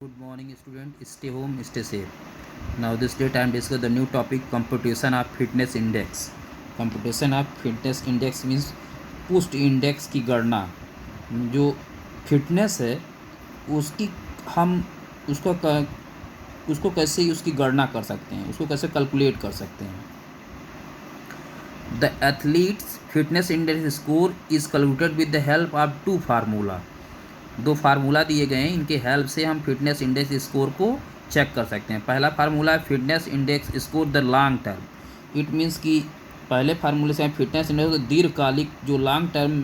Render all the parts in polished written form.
Good morning, student. Stay home, stay safe. Now, this date I am discussing the new topic: computation of fitness index. Computation of fitness index means पुष्ट index की गणना। जो fitness है उसकी हम उसको उसको कैसे उसकी गणना कर सकते हैं, उसको कैसे कैलकुलेट कर सकते हैं। The athletes fitness index score is calculated with the help of two formula. दो फार्मूला दिए गए हैं, इनके हेल्प से हम फिटनेस इंडेक्स स्कोर को चेक कर सकते हैं। पहला फार्मूला है fitness index score the long term. It means कि पहले फार्मूले से हम फिटनेस इंडेक्स दीर्घकालिक जो लॉन्ग टर्म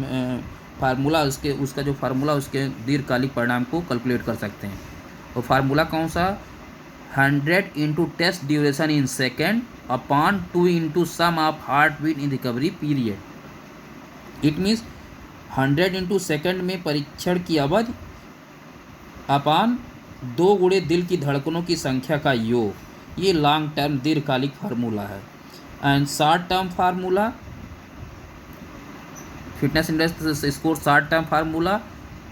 फार्मूला उसका जो फार्मूला उसके दीर्घकालिक परिणाम को कैलकुलेट कर सकते हैं। और फार्मूला कौन सा? 100 into test duration in second upon 2 into sum of heart beat in recovery period. It means 100 into second में परीक्षण की अवधि अपान 2 गुणे दिल की धड़कनों की संख्या का योग। ये लॉन्ग टर्म दीर्घकालिक फार्मूला है। And short term formula fitness index score short term formula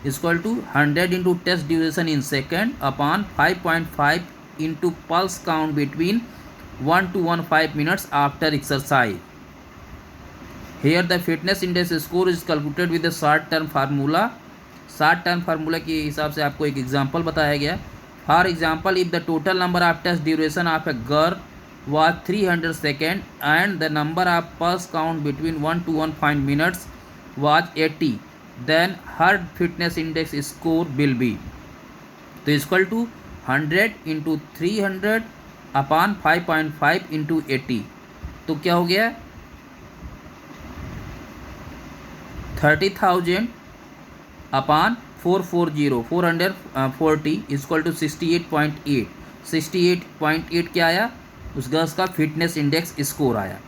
equal to 100 into test duration in second upon 5.5 into pulse count between 1 to 1.5 minutes after exercise. Here the fitness index score is calculated with the short term formula. Short term formula के हिसाब से आपको एक example बताया गया। For example, if the total number of test duration of a girl was 300 second and the number of pulse count between 1 to 1.5 minutes was 80, then her fitness index score will be तो equal to 100 into 300 upon 5.5 into 80। तो क्या हो गया? 30,000 upon 440 equal to 68.8। 68.8 क्या आया? उस girls का fitness index score आया।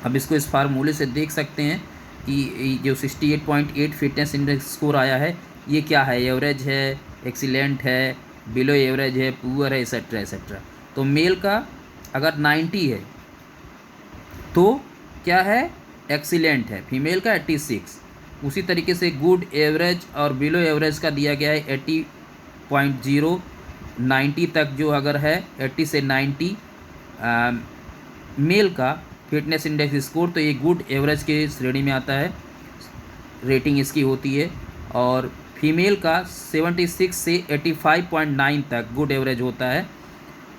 अब इसको इस फार्मूले से देख सकते हैं कि जो 68.8 फिटनेस इंडेक्स स्कोर आया है ये क्या है? एवरेज है, एक्सीलेंट है, बिलो एवरेज है, पुअर है, एक्सेट्रा एक्सेट्रा। तो मेल का अगर 90 है तो क्या है? एक्सीलेंट है। फीमेल का 86। उसी तरीके से गुड, एवरेज और बिलो एवरेज का दिया गया है 80.0। 90 तक जो अगर है 80 से 90 मेल का फिटनेस इंडेक्स स्कोर, तो ये गुड एवरेज के श्रेणी में आता है, रेटिंग इसकी होती है। और फीमेल का 76 से 85.9 तक गुड एवरेज होता है।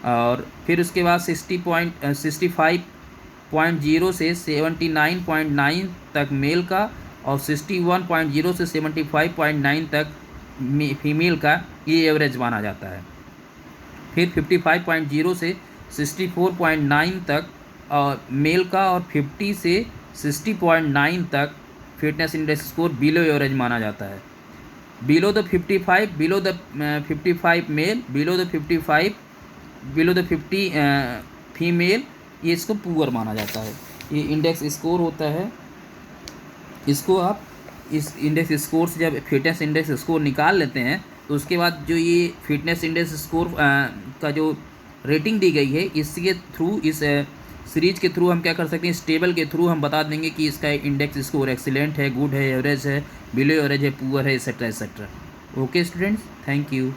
और फिर उसके बाद 65.0 से 79.9 तक मेल का और 61.0 से 75.9 तक फीमेल का ये एवरेज माना जाता है। फिर 55.0 से 64.9 तक और मेल का और 50 से 60.9 तक fitness index score below average माना जाता है। Below the 55 male, below the 50 female, ये इसको पुअर माना जाता है। ये इंडेक्स स्कोर होता है। इसको आप इस इंडेक्स स्कोर से जब फिटनेस इंडेक्स स्कोर निकाल लेते हैं तो उसके बाद जो ये फिटनेस इंडेक्स स्कोर का जो रेटिंग दी गई है इसके थ्रू, इस सीरीज के थ्रू हम क्या कर सकते हैं? इस टेबल के थ्रू हम बता देंगे कि इसका इंडेक्स स्कोर एक्सीलेंट है, गुड है, एवरेज है, बिलो एवरेज है, पुअर है, etcetera etcetera. Okay students, thank you.